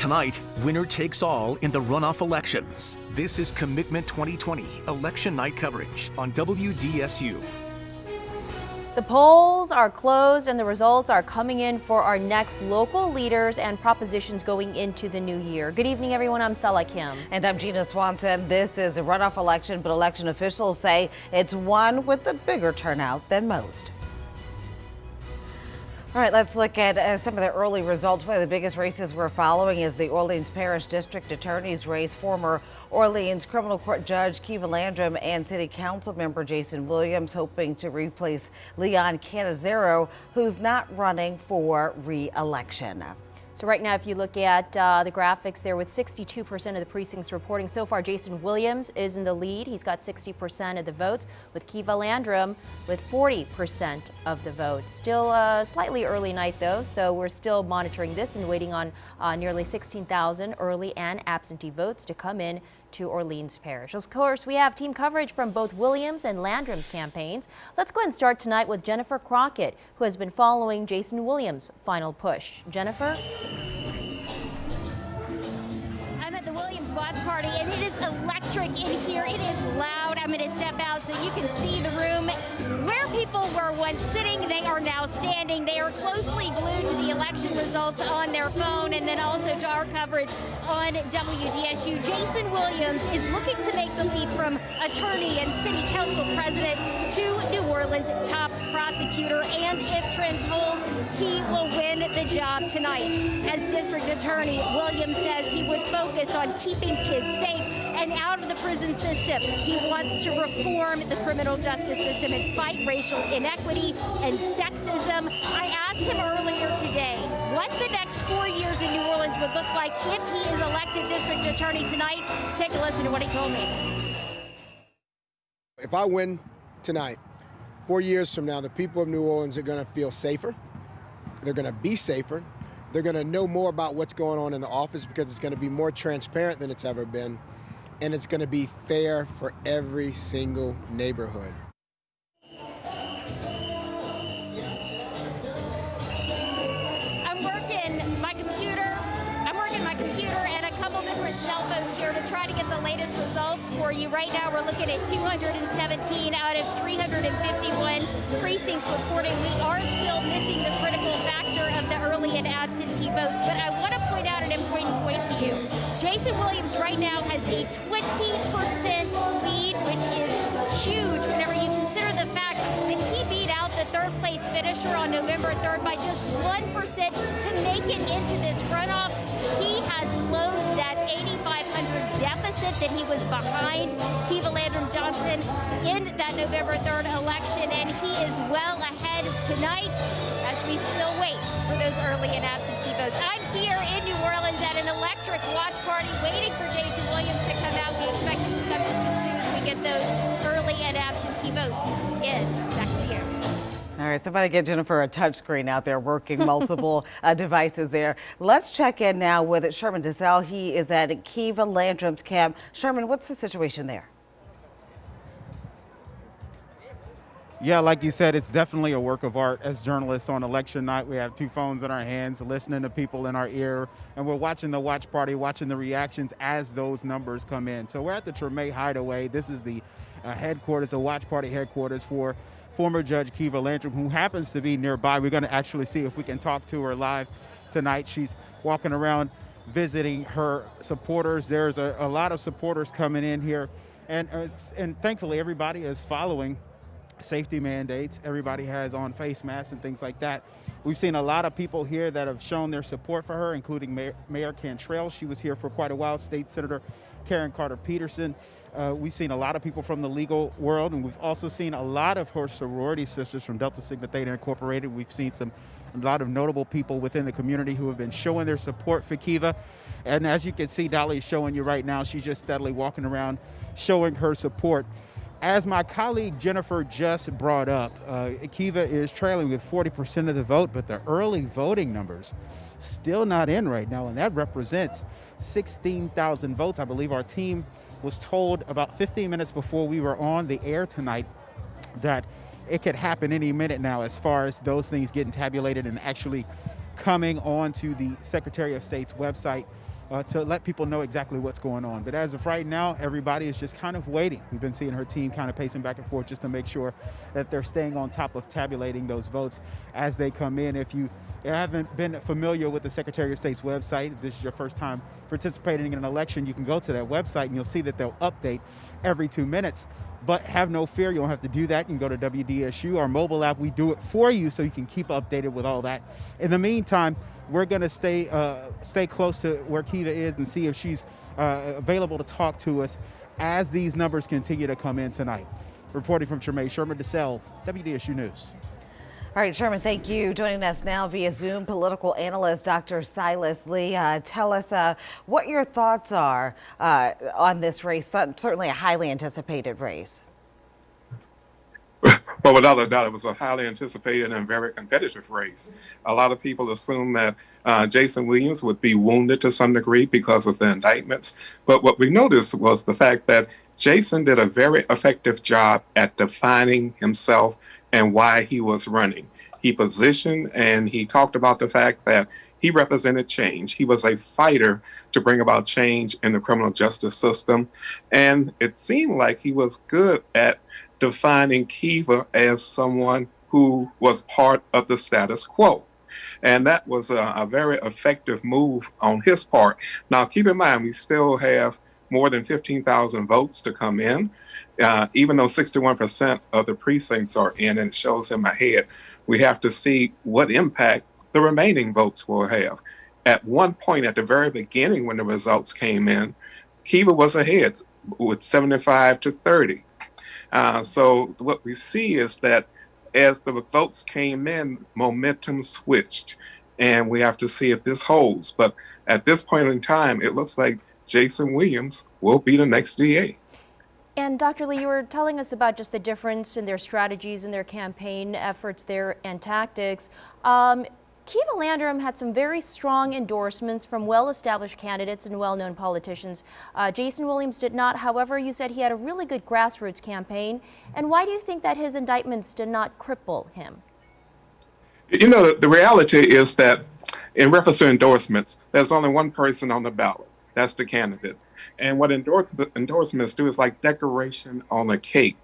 Tonight, winner takes all in the runoff elections. This is Commitment 2020 election night coverage on WDSU. The polls are closed and the results are coming in for our next local leaders and propositions going into the new year. Good evening, everyone. I'm Sela Kim. And I'm Gina Swanson. This is a runoff election, but election officials say it's one with a bigger turnout than most. All right, let's look at some of the early results. One of the biggest races we're following is the Orleans Parish District Attorney's race. Former Orleans Criminal Court Judge Kiva Landrum and City Council member Jason Williams hoping to replace Leon Canizero, who's not running for re-election. So right now, if you look at the graphics there, with 62% of the precincts reporting so far, Jason Williams is in the lead. He's got 60% of the votes, with Kiva Landrum with 40% of the votes. Still a slightly early night, though, so we're still monitoring this and waiting on nearly 16,000 early and absentee votes to come in to Orleans Parish. Of course, we have team coverage from both Williams and Landrum's campaigns. Let's go ahead and start tonight with Jennifer Crockett, who has been following Jason Williams' final push. Jennifer? I'm at the Williams watch party, and it is electric in here. It is loud. I'm going to step out so you can see the room. Where people were once sitting, they are now standing. They are closely glued to the election results on their phone and then also to our coverage on WDSU. Jason Williams is looking to make the leap from attorney and city council president to New Orleans top prosecutor. And if trends hold, he will win the job tonight. As district attorney, Williams says he would focus on keeping kids safe and out of the prison system. He wants to reform the criminal justice system and fight racial inequity and sexism. I asked him earlier today what the next 4 years in New Orleans would look like if he is elected district attorney tonight. Take a listen to what he told me. If I win tonight, 4 years from now, the people of New Orleans are going to feel safer. They're going to be safer. They're going to know more about what's going on in the office because it's going to be more transparent than it's ever been. And it's going to be fair for every single neighborhood. I'm working my computer and a couple different cell phones here to try to get the latest results for you. Right now we're looking at 217 out of 351 precincts reporting. We are still missing the critical factor of the early and absentee votes, but I want to point out an important point to you. Jason Williams right now has a 20% lead, which is huge whenever you consider the fact that he beat out the third place finisher on November 3rd by just 1% to make it into this runoff. He has closed that 8,500 deficit that he was behind Kiva Landrum Johnson in that November 3rd election, and he is well ahead tonight as we still wait for those early and absentee votes. I'm here in New Orleans at an electric watch party waiting for Jason Williams to come out. We expect him to come just as soon as we get those early and absentee votes in. Back to you. All right, somebody get Jennifer a touchscreen out there working multiple devices there. Let's check in now with Sherman DeSalle. He is at Kiva Landrum's camp. Sherman, what's the situation there? Yeah, like you said, it's definitely a work of art. As journalists on election night, we have two phones in our hands, listening to people in our ear, and we're watching the watch party, watching the reactions as those numbers come in. So we're at the Treme Hideaway. This is the headquarters, the watch party headquarters for former Judge Kiva Landrum, who happens to be nearby. We're going to actually see if we can talk to her live tonight. She's walking around visiting her supporters. There's a lot of supporters coming in here, and thankfully everybody is following safety mandates. Everybody has on face masks and things like that. We've seen a lot of people here that have shown their support for her, including Mayor Cantrell. She was here for quite a while. State Senator Karen Carter Peterson. We've seen a lot of people from the legal world, and we've also seen a lot of her sorority sisters from Delta Sigma Theta Incorporated. We've seen a lot of notable people within the community who have been showing their support for Kiva. And as you can see, Dolly is showing you right now, she's just steadily walking around showing her support. As my colleague Jennifer just brought up, Kiva is trailing with 40% of the vote, but the early voting numbers still not in right now, and that represents 16,000 votes. I believe our team was told about 15 minutes before we were on the air tonight that it could happen any minute now as far as those things getting tabulated and actually coming onto the Secretary of State's website. to let people know exactly what's going on. But as of right now, everybody is just kind of waiting. We've been seeing her team kind of pacing back and forth just to make sure that they're staying on top of tabulating those votes as they come in. If you haven't been familiar with the Secretary of State's website, if this is your first time participating in an election, you can go to that website and you'll see that they'll update every 2 minutes. But have no fear, you don't have to do that. You can go to WDSU, our mobile app. We do it for you so you can keep updated with all that. In the meantime, we're going to stay close to where Kiva is and see if she's available to talk to us as these numbers continue to come in tonight. Reporting from Treme, Sherman DeSalle, WDSU News. All right, Sherman, thank you. Joining us now via Zoom, political analyst Dr. Silas Lee. Tell us what your thoughts are on this race, certainly a highly anticipated race. Well, without a doubt, it was a highly anticipated and very competitive race. A lot of people assume that Jason Williams would be wounded to some degree because of the indictments. But what we noticed was the fact that Jason did a very effective job at defining himself and why he was running. He positioned and he talked about the fact that he represented change. He was a fighter to bring about change in the criminal justice system. And it seemed like he was good at defining Kiva as someone who was part of the status quo. And that was a very effective move on his part. Now, keep in mind, we still have more than 15,000 votes to come in. Even though 61% of the precincts are in and it shows him ahead, we have to see what impact the remaining votes will have. At one point at the very beginning when the results came in, Kiva was ahead with 75 to 30. So what we see is that as the votes came in, momentum switched, and we have to see if this holds. But at this point in time, it looks like Jason Williams will be the next DA. And Dr. Lee, you were telling us about just the difference in their strategies and their campaign efforts there and tactics. Kiva Landrum had some very strong endorsements from well-established candidates and well-known politicians. Jason Williams did not. However, you said he had a really good grassroots campaign. And why do you think that his indictments did not cripple him? You know, the reality is that in reference to endorsements, there's only one person on the ballot. That's the candidate. And what endorsements do is like decoration on a cake.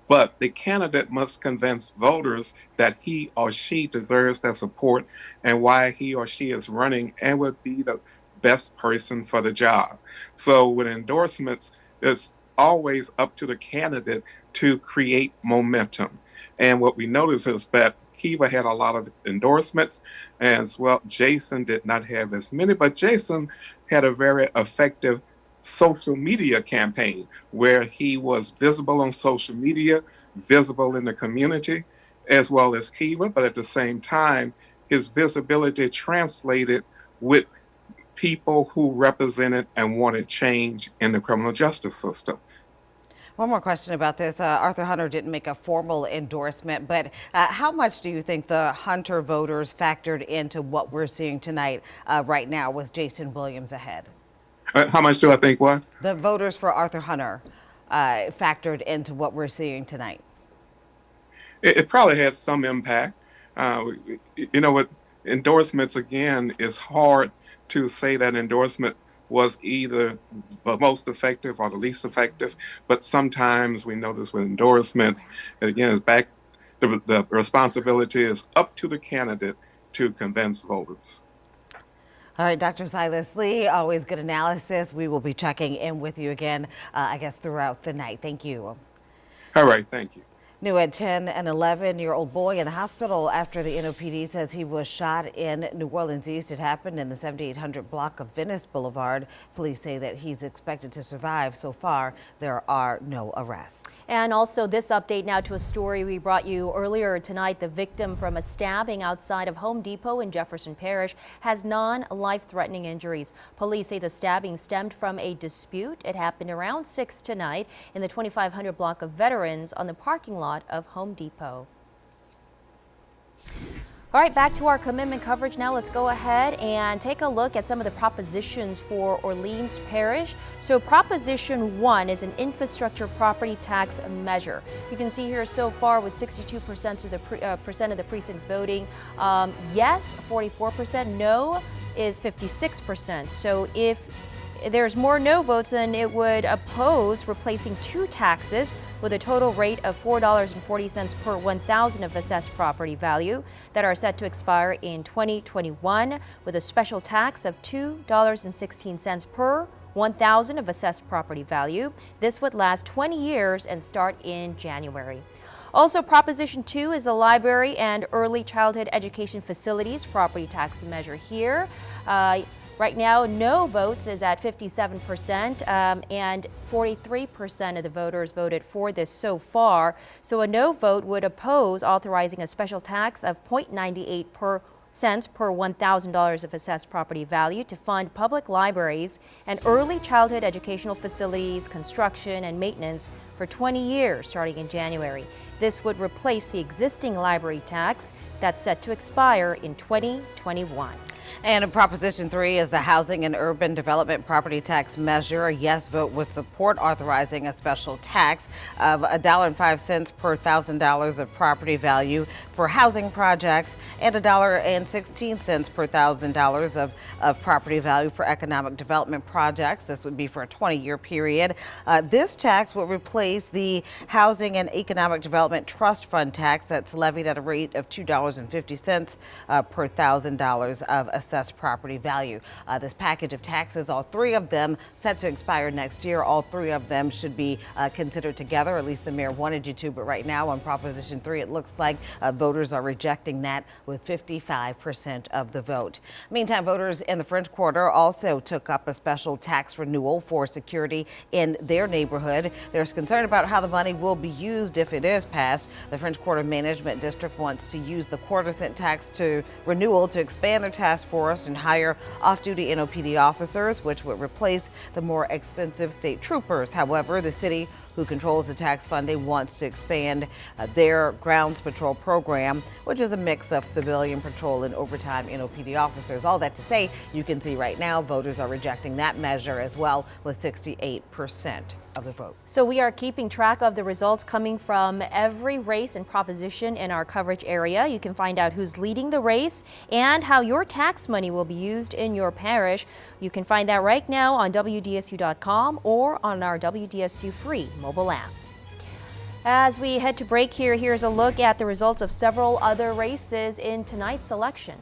But the candidate must convince voters that he or she deserves their support and why he or she is running and would be the best person for the job. So with endorsements, it's always up to the candidate to create momentum. And what we notice is that Kiva had a lot of endorsements, as well Jason did not have as many, but Jason had a very effective social media campaign where he was visible on social media, visible in the community, as well as Kiva, but at the same time, his visibility translated with people who represented and wanted change in the criminal justice system. One more question about this. Arthur Hunter didn't make a formal endorsement, but how much do you think the Hunter voters factored into what we're seeing tonight right now with Jason Williams ahead? How much do I think what? The voters for Arthur Hunter factored into what we're seeing tonight. It probably had some impact. You know what, endorsements, again, is hard to say that endorsement was either the most effective or the least effective. But sometimes we notice with endorsements, again, the responsibility is up to the candidate to convince voters. All right, Dr. Silas Lee, always good analysis. We will be checking in with you again, I guess, throughout the night. Thank you. All right, thank you. New at 10 and 11-year-old boy in the hospital after the NOPD says he was shot in New Orleans East. It happened in the 7800 block of Venice Boulevard. Police say that he's expected to survive. So far, there are no arrests. And also this update now to a story we brought you earlier tonight. The victim from a stabbing outside of Home Depot in Jefferson Parish has non-life-threatening injuries. Police say the stabbing stemmed from a dispute. It happened around 6 tonight in the 2500 block of Veterans on the parking lot of Home Depot. All right, back to our commitment coverage now. Let's go ahead and take a look at some of the propositions for Orleans Parish. So Proposition 1 is an infrastructure property tax measure. You can see here so far with 62% of the precincts voting yes, 44%, no, is 56%. So if there's more no votes, then it would oppose replacing two taxes with a total rate of $4.40 per 1,000 of assessed property value that are set to expire in 2021, with a special tax of $2.16 per 1,000 of assessed property value. This would last 20 years and start in January. Also, Proposition 2 is the library and early childhood education facilities property tax measure here. Right now, no votes is at 57%, and 43% of the voters voted for this so far. So a no vote would oppose authorizing a special tax of 0.98 cents per $1,000 of assessed property value to fund public libraries and early childhood educational facilities construction and maintenance for 20 years starting in January. This would replace the existing library tax that's set to expire in 2021. And in Proposition 3 is the Housing and Urban Development Property Tax Measure. A yes vote would support authorizing a special tax of $1.05 per $1,000 of property value for housing projects and $1.16 per $1,000 of property value for economic development projects. This would be for a 20-year period. This tax would replace the Housing and Economic Development Trust Fund tax that's levied at a rate of $2.50 per $1,000 of assessed property value. This package of taxes, all three of them set to expire next year. All three of them should be considered together. At least the mayor wanted you to, but right now on Proposition 3, it looks like voters are rejecting that with 55% of the vote. Meantime, voters in the French Quarter also took up a special tax renewal for security in their neighborhood. There's concern about how the money will be used if it is passed. The French Quarter Management District wants to use the quarter-cent tax to renewal to expand their task force and hire off-duty NOPD officers, which would replace the more expensive state troopers. However, the city, who controls the tax funding, wants to expand their grounds patrol program, which is a mix of civilian patrol and overtime NOPD officers. All that to say, you can see right now voters are rejecting that measure as well, with 68% of the vote. So we are keeping track of the results coming from every race and proposition in our coverage area. You can find out who's leading the race and how your tax money will be used in your parish. You can find that right now on WDSU.com or on our WDSU free mobile app. As we head to break here, here's a look at the results of several other races in tonight's election.